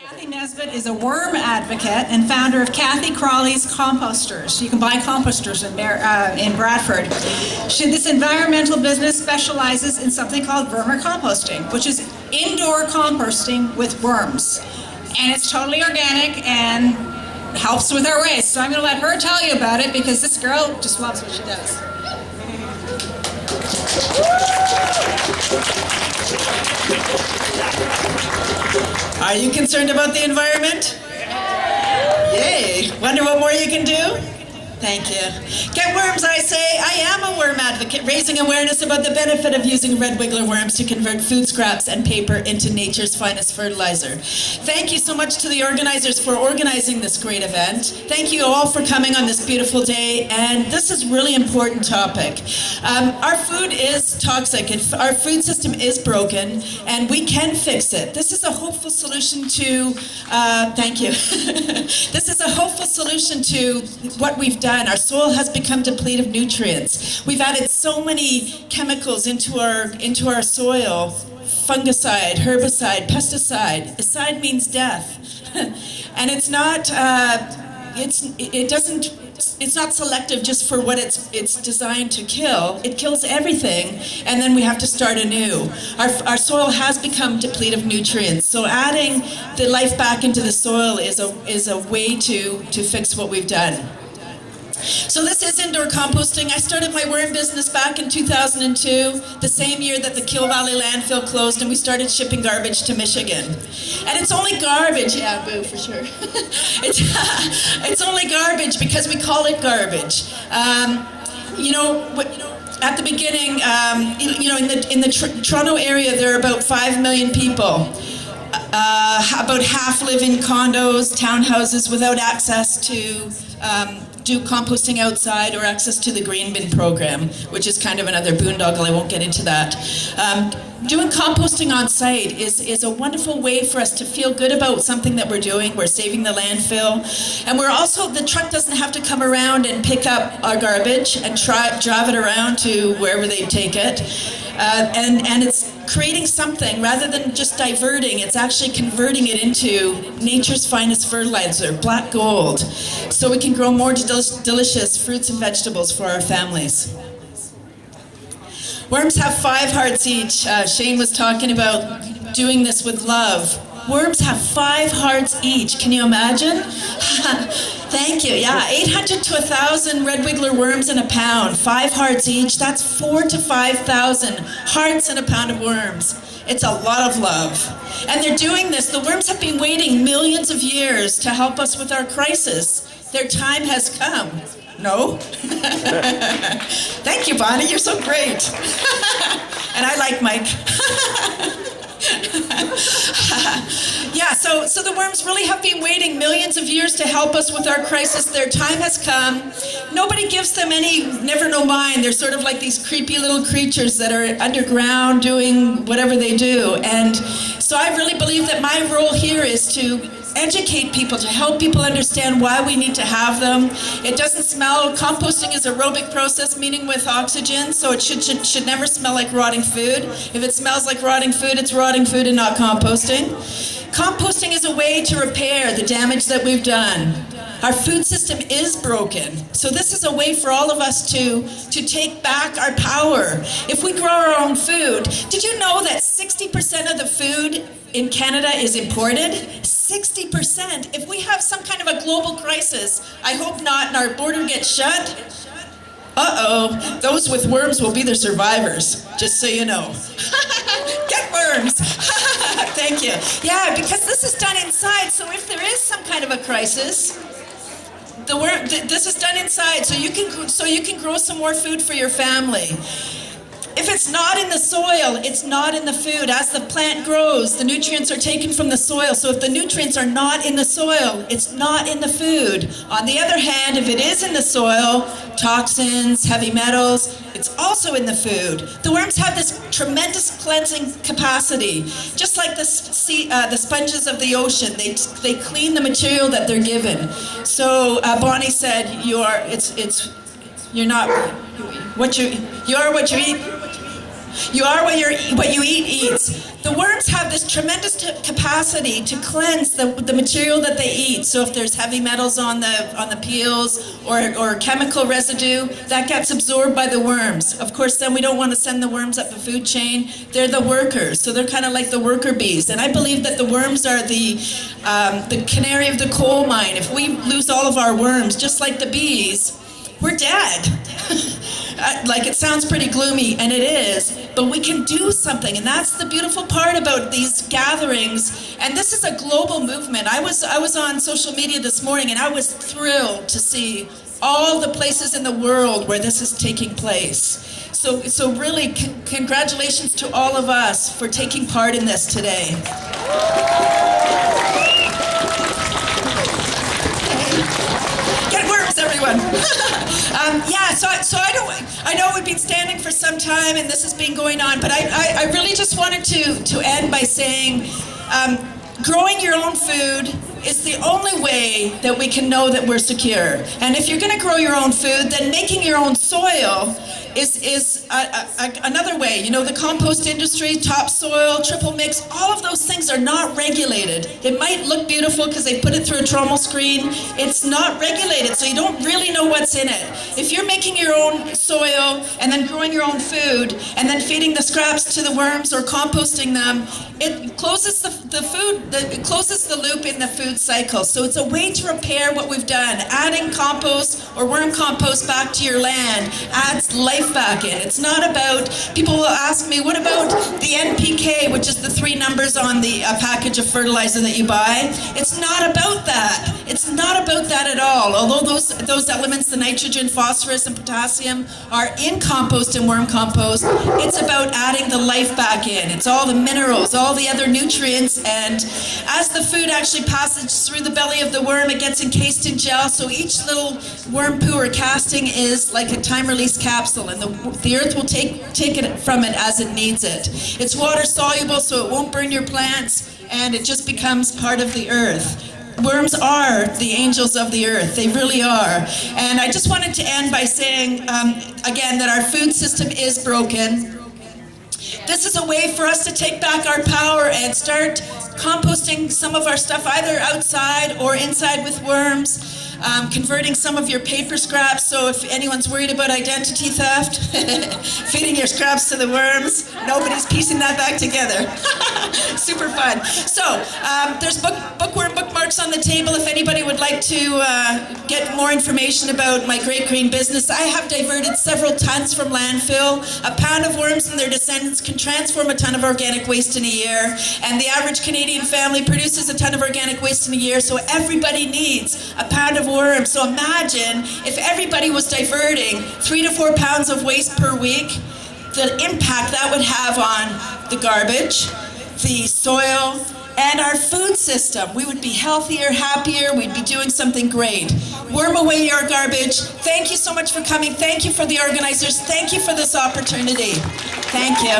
Cathy Nesbitt is a worm advocate and founder of Cathy Crawley's Composters. You can buy composters in Bradford. This environmental business specializes in something called vermicomposting, which is indoor composting with worms. And it's totally organic and helps with our waste. So I'm going to let her tell you about it because this girl just loves what she does. Are you concerned about the environment? Yay! Wonder what more you can do? Thank you. Get worms, I say. I am a worm advocate, raising awareness about the benefit of using red wiggler worms to convert food scraps and paper into nature's finest fertilizer. Thank you so much to the organizers for organizing this great event. Thank you all for coming on this beautiful day, and this is a really important topic. Our food is toxic, and our food system is broken, and we can fix it. This is a hopeful solution to, thank you. This is a hopeful solution to what we've done. Our soil has become depleted of nutrients. We've added so many chemicals into our soil. Fungicide, herbicide, pesticide. Aside means death. And it's not it's not selective just for what it's designed to kill. It kills everything, and then we have to start anew. Our soil has become depleted of nutrients, so adding the life back into the soil is a way to fix what we've done. So this is indoor composting. I started my worm business back in 2002, the same year that the Kill Valley landfill closed and we started shipping garbage to Michigan. And it's only garbage, yeah, boo, for sure. It's only garbage because we call it garbage. At the beginning, in the Toronto area, there are about 5 million people. About half live in condos, townhouses, without access to do composting outside or access to the green bin program, which is kind of another boondoggle. I won't get into that. Doing composting on site is a wonderful way for us to feel good about something that we're doing. We're saving the landfill, and we're also, the truck doesn't have to come around and pick up our garbage and drive it around to wherever they take it. And it's creating something, rather than just diverting, it's actually converting it into nature's finest fertilizer, black gold, so we can grow more delicious fruits and vegetables for our families. Worms have 5 hearts each. Shane was talking about doing this with love. Worms have 5 hearts each. Can you imagine? Thank you. Yeah, 800 to 1,000 red wiggler worms in a pound. 5 hearts each. That's 4,000 to 5,000 hearts in a pound of worms. It's a lot of love. And they're doing this. The worms have been waiting millions of years to help us with our crisis. Their time has come. No? Thank you, Bonnie. You're so great. And I like Mike. Yeah, so the worms really have been waiting millions of years to help us with our crisis. Their time has come. Nobody gives them any never know mind. They're sort of like these creepy little creatures that are underground doing whatever they do. And so I really believe that my role here is to educate people, to help people understand why we need to have them. It doesn't smell. Composting is an aerobic process, meaning with oxygen, so it should never smell like rotting food. If it smells like rotting food, it's rotting food and not composting. Composting is a way to repair the damage that we've done. Our food system is broken, so this is a way for all of us to take back our power. If we grow our own food, did you know that 60% of the food in Canada is imported? 60%. If we have some kind of a global crisis, I hope not, and our border gets shut, uh-oh, those with worms will be the survivors, just so you know. Get worms. Thank you. Yeah, because this is done inside, so if there is some kind of a crisis, this is done inside, so you can grow some more food for your family. If it's not in the soil, it's not in the food. As the plant grows, the nutrients are taken from the soil. So if the nutrients are not in the soil, it's not in the food. On the other hand, if it is in the soil, toxins, heavy metals, it's also in the food. The worms have this tremendous cleansing capacity. Just like the sponges of the ocean, they clean the material that they're given. So Bonnie said, you are what you eat. You are what you eat eats. The worms have this tremendous capacity to cleanse the material that they eat. So if there's heavy metals on the peels or chemical residue, that gets absorbed by the worms. Of course, then we don't want to send the worms up the food chain. They're the workers, so they're kind of like the worker bees. And I believe that the worms are the canary of the coal mine. If we lose all of our worms, just like the bees, we're dead. Like, it sounds pretty gloomy, and it is, but we can do something, and that's the beautiful part about these gatherings. And this is a global movement. I was on social media this morning, and I was thrilled to see all the places in the world where this is taking place. So really, congratulations to all of us for taking part in this today. Get worms, everyone. I know we've been standing for some time and this has been going on, but I really just wanted to end by saying growing your own food is the only way that we can know that we're secure. And if you're going to grow your own food, then making your own soil is another way. You know, the compost industry, topsoil, triple mix, all of those things are not regulated. It might look beautiful because they put it through a trommel screen. It's not regulated, so you don't really know what's in it. If you're making your own soil and then growing your own food and then feeding the scraps to the worms or composting them, it closes it closes the loop in the food cycle. So it's a way to repair what we've done. Adding compost or worm compost back to your land adds life back in. It's not about, people will ask me, what about the NPK, which is the 3 numbers on the package of fertilizer that you buy? It's not about that. It's not about that at all. Although those elements, the nitrogen, phosphorus, and potassium, are in compost and worm compost, it's about adding the life back in. It's all the minerals, all the other nutrients, and as the food actually passes through the belly of the worm, it gets encased in gel, so each little worm poo or casting is like a time-release capsule, and the earth will take it from it as it needs it. It's water soluble, so it won't burn your plants, and it just becomes part of the earth. Worms are the angels of the earth. They really are. And I just wanted to end by saying, again, that our food system is broken. This is a way for us to take back our power and start composting some of our stuff either outside or inside with worms. Converting some of your paper scraps, so if anyone's worried about identity theft, feeding your scraps to the worms, nobody's piecing that back together. Super fun. So, there's bookworm bookmarks on the table if anybody would like to get more information about my Great Green business. I have diverted several tons from landfill. A pound of worms and their descendants can transform a ton of organic waste in a year, and the average Canadian family produces a ton of organic waste in a year, so everybody needs a pound of worms. So imagine if everybody was diverting 3 to 4 pounds of waste per week, the impact that would have on the garbage, the soil, and our food system. We would be healthier, happier, we'd be doing something great. Worm away your garbage. Thank you so much for coming. Thank you for the organizers. Thank you for this opportunity. Thank you.